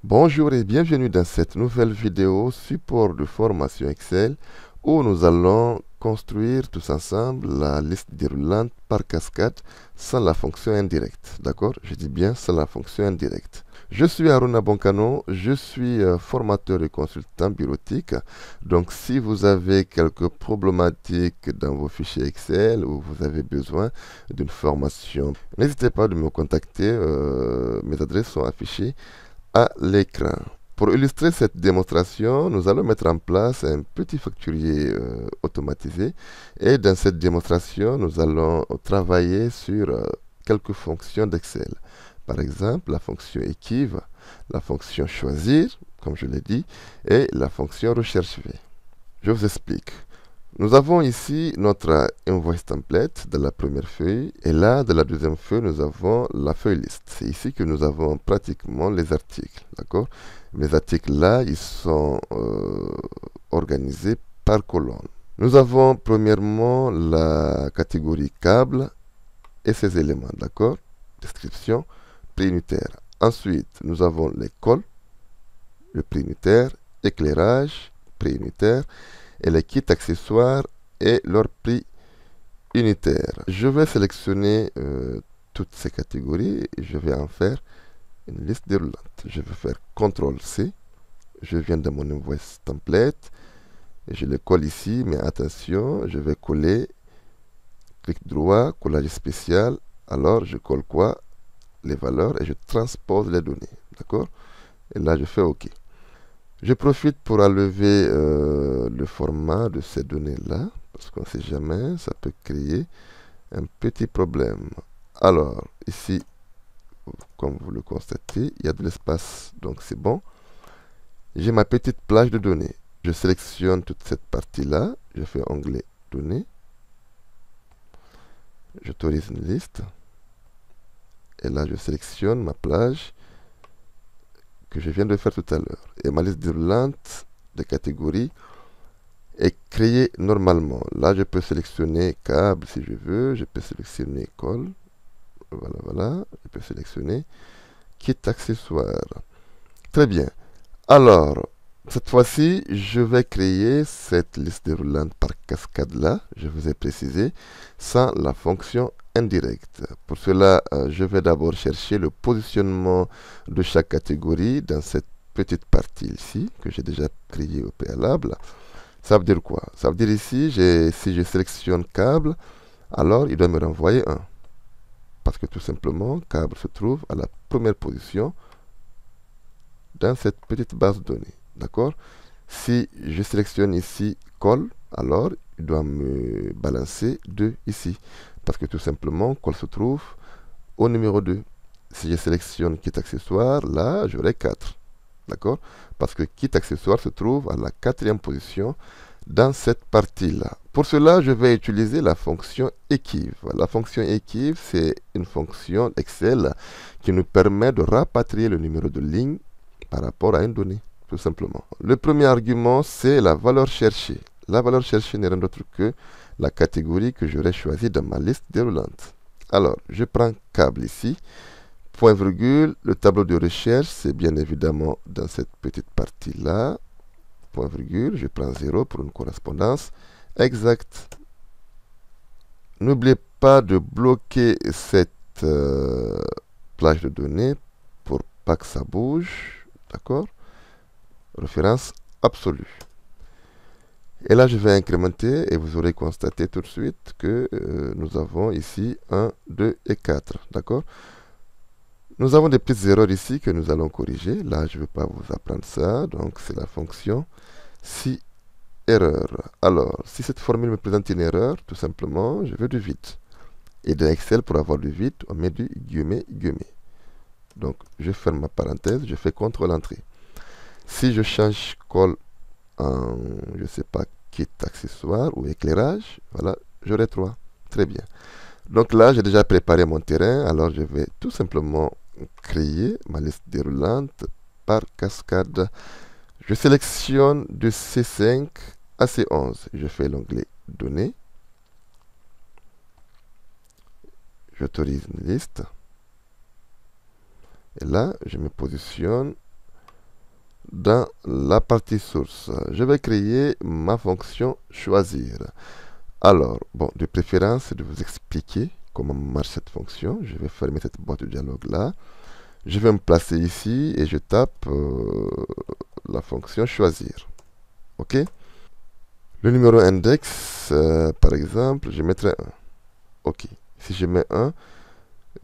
Bonjour et bienvenue dans cette nouvelle vidéo support de formation Excel où nous allons construire tous ensemble la liste déroulante par cascade sans la fonction indirecte. D'accord? Je dis bien sans la fonction indirecte. Je suis Aruna Bonkano, je suis formateur et consultant bureautique. Donc si vous avez quelques problématiques dans vos fichiers Excel ou vous avez besoin d'une formation, n'hésitez pas à me contacter. Mes adresses sont affichées à l'écran. Pour illustrer cette démonstration, nous allons mettre en place un petit facturier automatisé. Et dans cette démonstration, nous allons travailler sur quelques fonctions d'Excel. Par exemple, la fonction équive, la fonction choisir, comme je l'ai dit, et la fonction recherche V. Je vous explique. Nous avons ici notre invoice template de la première feuille et là, de la deuxième feuille, nous avons la feuille liste. C'est ici que nous avons pratiquement les articles, d'accord? Les articles là, ils sont organisés par colonne. Nous avons premièrement la catégorie câble et ses éléments, d'accord? Description, prix unitaire. Ensuite, nous avons les cols, le prix unitaire, éclairage, prix unitaire, et les kits accessoires et leur prix unitaire. Je vais sélectionner toutes ces catégories et je vais en faire une liste déroulante. Je vais faire CTRL-C. Je viens de mon invoice template et je le colle ici, mais attention, je vais coller, clic droit, collage spécial. Alors je colle quoi? Les valeurs et je transpose les données. D'accord? Et là je fais OK. Je profite pour enlever le format de ces données-là, parce qu'on ne sait jamais, ça peut créer un petit problème. Alors, ici, comme vous le constatez, il y a de l'espace, donc c'est bon. J'ai ma petite plage de données. Je sélectionne toute cette partie-là, je fais onglet données, j'autorise une liste, et là je sélectionne ma plage que je viens de faire tout à l'heure. Et ma liste déroulante de catégories est créée normalement. Là, je peux sélectionner câble si je veux. Je peux sélectionner colle. Voilà, voilà. Je peux sélectionner kit accessoire. Très bien. Alors, cette fois-ci, je vais créer cette liste déroulante par cascade là. Je vous ai précisé, sans la fonction indirecte. Pour cela, je vais d'abord chercher le positionnement de chaque catégorie dans cette petite partie ici, que j'ai déjà créée au préalable. Ça veut dire quoi? Ça veut dire ici, si je sélectionne câble, alors il doit me renvoyer 1. Parce que tout simplement, câble se trouve à la première position dans cette petite base de données. D'accord? Si je sélectionne ici colle, alors il doit me balancer 2 ici. Parce que tout simplement, colle se trouve au numéro 2. Si je sélectionne kit accessoire, là, j'aurai 4. D'accord? Parce que kit accessoire se trouve à la 4e position dans cette partie-là. Pour cela, je vais utiliser la fonction équive. La fonction équive, c'est une fonction Excel qui nous permet de rapatrier le numéro de ligne par rapport à une donnée, tout simplement. Le premier argument, c'est la valeur cherchée. La valeur cherchée n'est rien d'autre que la catégorie que j'aurais choisie dans ma liste déroulante. Alors, je prends câble ici. Point virgule, le tableau de recherche, c'est bien évidemment dans cette petite partie-là. Point virgule, je prends 0 pour une correspondance exacte. N'oubliez pas de bloquer cette plage de données pour pas que ça bouge. D'accord? Référence absolue. Et là, je vais incrémenter et vous aurez constaté tout de suite que nous avons ici 1, 2 et 4. D'accord? Nous avons des petites erreurs ici que nous allons corriger. Là, je ne vais pas vous apprendre ça. Donc, c'est la fonction si erreur. Alors, si cette formule me présente une erreur, tout simplement, je veux du vide. Et dans Excel, pour avoir du vide, on met du guillemets, guillemets. Donc, je ferme ma parenthèse, je fais CTRL entrée. Si je change colle en, je ne sais pas, kit accessoire ou éclairage, voilà, j'aurai 3. Très bien. Donc là, j'ai déjà préparé mon terrain, alors je vais tout simplement créer ma liste déroulante par cascade. Je sélectionne de C5 à C11. Je fais l'onglet Données. J'autorise une liste. Et là, je me positionne dans la partie source. Je vais créer ma fonction choisir. Alors, bon, de préférence, c'est de vous expliquer comment marche cette fonction. Je vais fermer cette boîte de dialogue là. Je vais me placer ici et je tape la fonction choisir. OK? Le numéro index, par exemple, je mettrai 1. OK. Si je mets 1,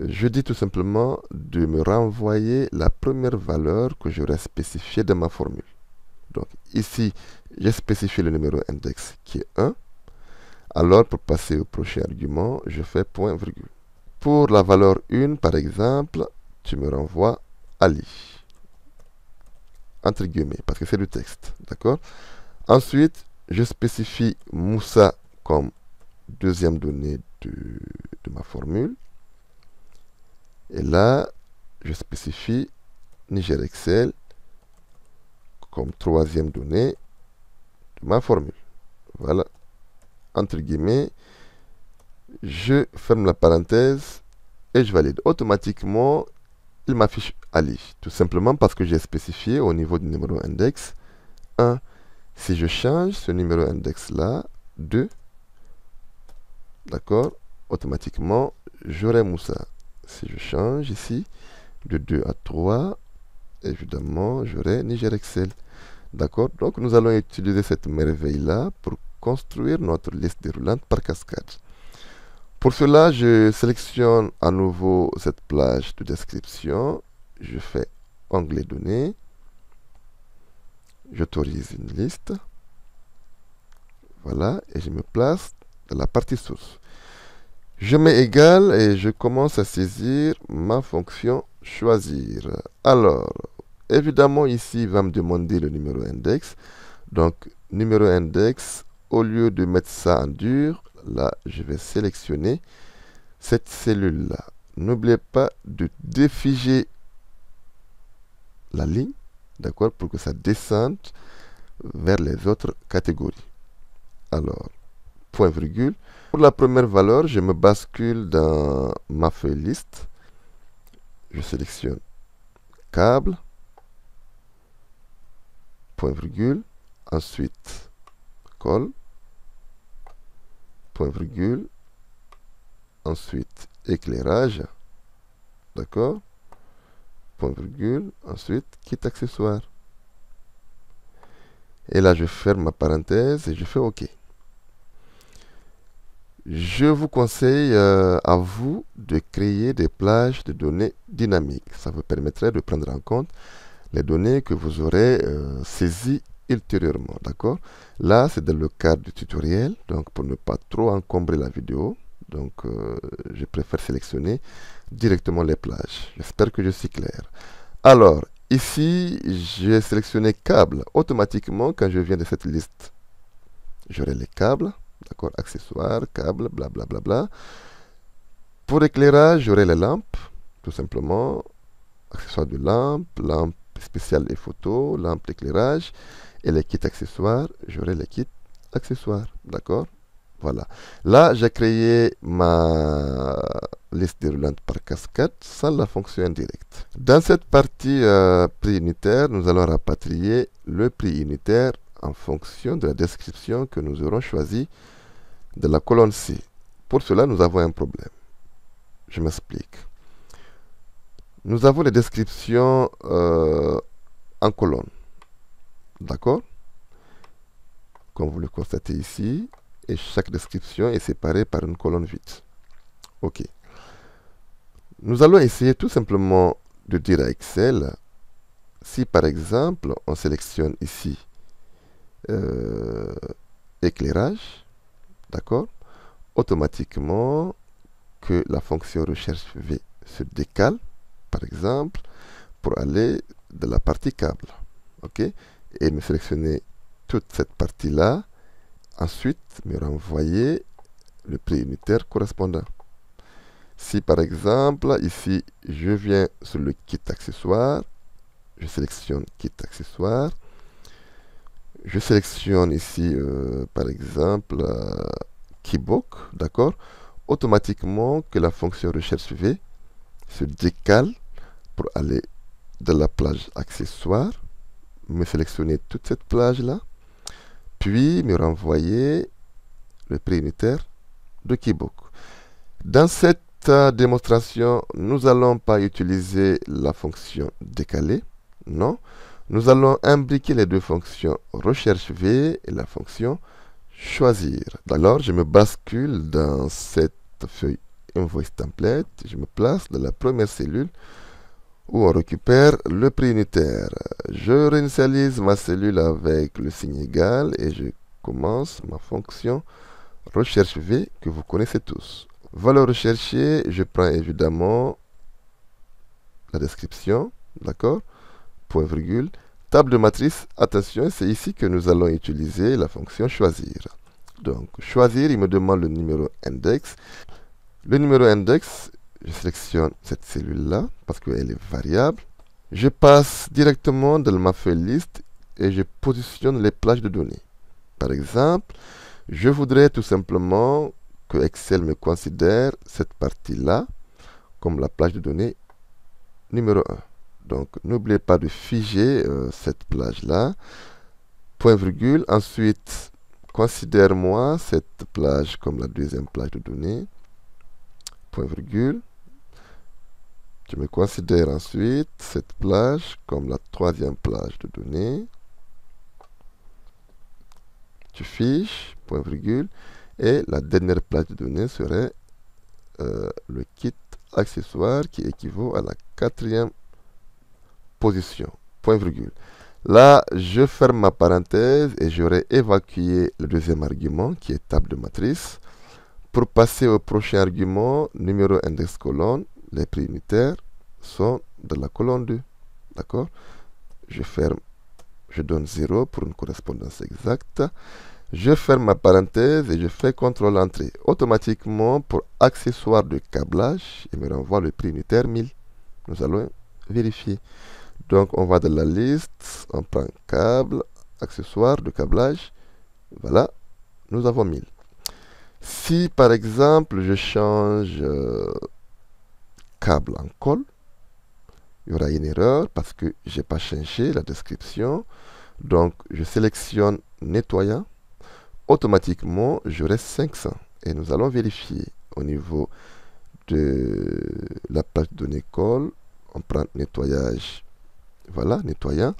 je dis tout simplement de me renvoyer la première valeur que j'aurais spécifiée dans ma formule. Donc ici, j'ai spécifié le numéro index qui est 1. Alors, pour passer au prochain argument, je fais point virgule. Pour la valeur 1, par exemple, tu me renvoies Ali. Entre guillemets, parce que c'est du texte. D'accord? Ensuite, je spécifie Moussa comme deuxième donnée de ma formule. Et là, je spécifie Niger Excel comme troisième donnée de ma formule. Voilà. Entre guillemets, je ferme la parenthèse et je valide. Automatiquement, il m'affiche Ali. Tout simplement parce que j'ai spécifié au niveau du numéro index 1. Si je change ce numéro index là, 2, d'accord, automatiquement, j'aurai Moussa. Si je change ici, de 2 à 3, évidemment, j'aurai Niger Excel. D'accord? Donc, nous allons utiliser cette merveille-là pour construire notre liste déroulante par cascade. Pour cela, je sélectionne à nouveau cette plage de description. Je fais onglet données. J'autorise une liste. Voilà, et je me place dans la partie source. Je mets égal et je commence à saisir ma fonction choisir. Alors, évidemment, ici, il va me demander le numéro index. Donc, numéro index, au lieu de mettre ça en dur, là, je vais sélectionner cette cellule-là. N'oubliez pas de défiger la ligne, d'accord, pour que ça descende vers les autres catégories. Alors, point virgule. Pour la première valeur, je me bascule dans ma feuille liste. Je sélectionne câble, point virgule. Ensuite, colle, point virgule. Ensuite, éclairage, d'accord, point virgule. Ensuite, kit accessoire. Et là, je ferme ma parenthèse et je fais OK. Je vous conseille à vous de créer des plages de données dynamiques. Ça vous permettrait de prendre en compte les données que vous aurez saisies ultérieurement. D'accord? Là, c'est dans le cadre du tutoriel. Donc, pour ne pas trop encombrer la vidéo, donc, je préfère sélectionner directement les plages. J'espère que je suis clair. Alors, ici, j'ai sélectionné câble. Automatiquement, quand je viens de cette liste, j'aurai les câbles. D'accord, accessoires, câbles, blablabla. Bla, bla, bla. Pour éclairage, j'aurai les lampes, tout simplement. Accessoires de lampe, lampe spéciale et photo, lampe d'éclairage. Et les kits accessoires, j'aurai les kits accessoires. D'accord? Voilà. Là, j'ai créé ma liste déroulante par cascade sans la fonction indirecte. Dans cette partie prix unitaire, nous allons rapatrier le prix unitaire en fonction de la description que nous aurons choisie de la colonne C. Pour cela, nous avons un problème. Je m'explique. Nous avons les descriptions en colonne. D'accord? Comme vous le constatez ici, et chaque description est séparée par une colonne vide. OK. Nous allons essayer tout simplement de dire à Excel, si par exemple, on sélectionne ici éclairage, d'accord, automatiquement que la fonction recherche V se décale, par exemple, pour aller de la partie câble. OK? Et me sélectionner toute cette partie-là. Ensuite, me renvoyer le prix unitaire correspondant. Si par exemple, ici, je viens sur le kit accessoire, je sélectionne kit accessoire. Je sélectionne ici, par exemple, Keybook, d'accord? Automatiquement que la fonction recherche V se décale pour aller de la plage accessoire, me sélectionner toute cette plage-là, puis me renvoyer le prix unitaire de Keybook. Dans cette démonstration, nous n'allons pas utiliser la fonction décaler, non. Nous allons imbriquer les deux fonctions recherche V et la fonction choisir. Alors, je me bascule dans cette feuille Invoice Template, je me place dans la première cellule où on récupère le prix unitaire. Je réinitialise ma cellule avec le signe égal et je commence ma fonction recherche V que vous connaissez tous. Valeur recherchée, je prends évidemment la description, d'accord, point virgule. Table de matrice, attention, c'est ici que nous allons utiliser la fonction choisir. Donc, choisir, il me demande le numéro index. Le numéro index, je sélectionne cette cellule-là parce qu'elle est variable. Je passe directement dans ma feuille liste et je positionne les plages de données. Par exemple, je voudrais tout simplement que Excel me considère cette partie-là comme la plage de données numéro 1. Donc, n'oubliez pas de figer cette plage-là. Point virgule. Ensuite, considère-moi cette plage comme la deuxième plage de données. Point virgule. Je me considère ensuite cette plage comme la troisième plage de données. Tu fiches, point virgule. Et la dernière plage de données serait le kit accessoire qui équivaut à la quatrième position, point virgule. Là, je ferme ma parenthèse et j'aurai évacué le deuxième argument qui est table de matrice. Pour passer au prochain argument, numéro index colonne, les prix unitaires sont dans la colonne 2. D'accord? Je ferme, je donne 0 pour une correspondance exacte. Je ferme ma parenthèse et je fais CTRL entrée. Automatiquement, pour accessoire de câblage, il me renvoie le prix unitaire 1000. Nous allons vérifier. Donc, on va dans la liste, on prend câble, accessoire de câblage. Voilà, nous avons 1000. Si, par exemple, je change câble en colle, il y aura une erreur parce que je n'ai pas changé la description. Donc, je sélectionne nettoyant. Automatiquement, j'aurai 500. Et nous allons vérifier au niveau de la page de données colle. On prend nettoyage. Voilà, nettoyant.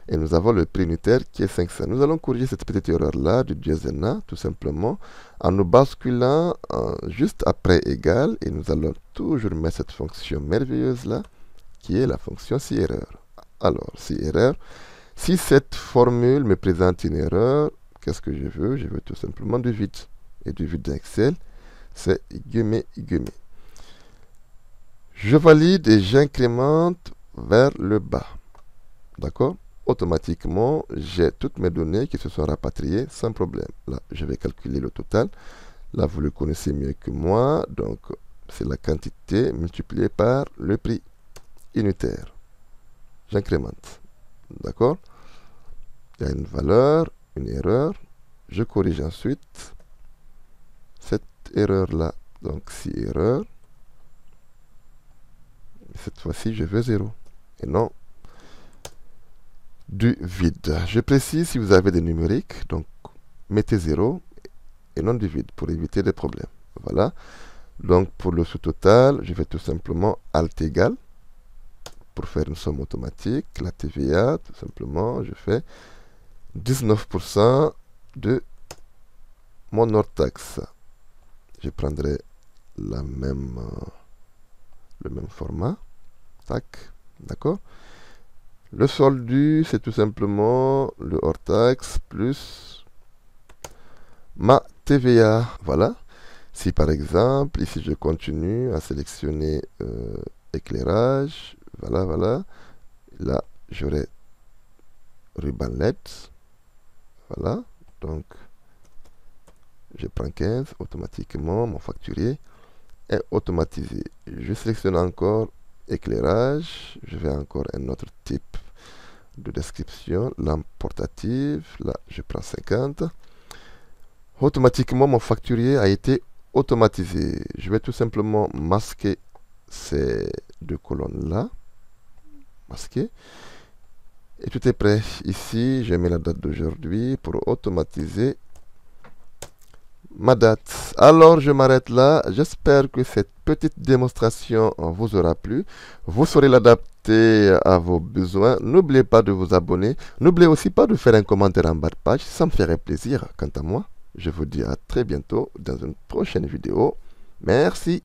Et nous avons le prix unitaire qui est 500. Nous allons corriger cette petite erreur-là du dièse-na, tout simplement, en nous basculant juste après égal. Et nous allons toujours mettre cette fonction merveilleuse-là, qui est la fonction si erreur. Alors, si erreur, si cette formule me présente une erreur, qu'est-ce que je veux? Je veux tout simplement du vide. Et du vide d'Excel, c'est guillemets, guillemets. Je valide et j'incrémente vers le bas. D'accord? Automatiquement, j'ai toutes mes données qui se sont rapatriées sans problème. Là, je vais calculer le total. Là, vous le connaissez mieux que moi. Donc, c'est la quantité multipliée par le prix unitaire. J'incrémente. D'accord? Il y a une valeur, une erreur. Je corrige ensuite cette erreur-là. Donc, si erreur, cette fois-ci, je veux 0 et non du vide. Je précise si vous avez des numériques, donc mettez 0 et non du vide pour éviter des problèmes. Voilà. Donc, pour le sous-total, je vais tout simplement Alt égal pour faire une somme automatique. La TVA, tout simplement, je fais 19% de mon hors taxe. Je prendrai le même format. Tac, d'accord. Le solde dû, c'est tout simplement le hors taxe plus ma TVA. Voilà. Si par exemple, ici je continue à sélectionner éclairage, voilà. Là, j'aurai ruban LED. Voilà. Donc, je prends 15, automatiquement, mon facturier est automatisé. Je sélectionne encore éclairage. Je vais encore un autre type de description. Lampe portative. Là, je prends 50. Automatiquement, mon facturier a été automatisé. Je vais tout simplement masquer ces deux colonnes-là. Masquer. Et tout est prêt. Ici, je mets la date d'aujourd'hui pour automatiser ma date. Alors, je m'arrête là. J'espère que cette petite démonstration vous aura plu. Vous saurez l'adapter à vos besoins. N'oubliez pas de vous abonner. N'oubliez aussi pas de faire un commentaire en bas de page. Ça me ferait plaisir. Quant à moi, je vous dis à très bientôt dans une prochaine vidéo. Merci.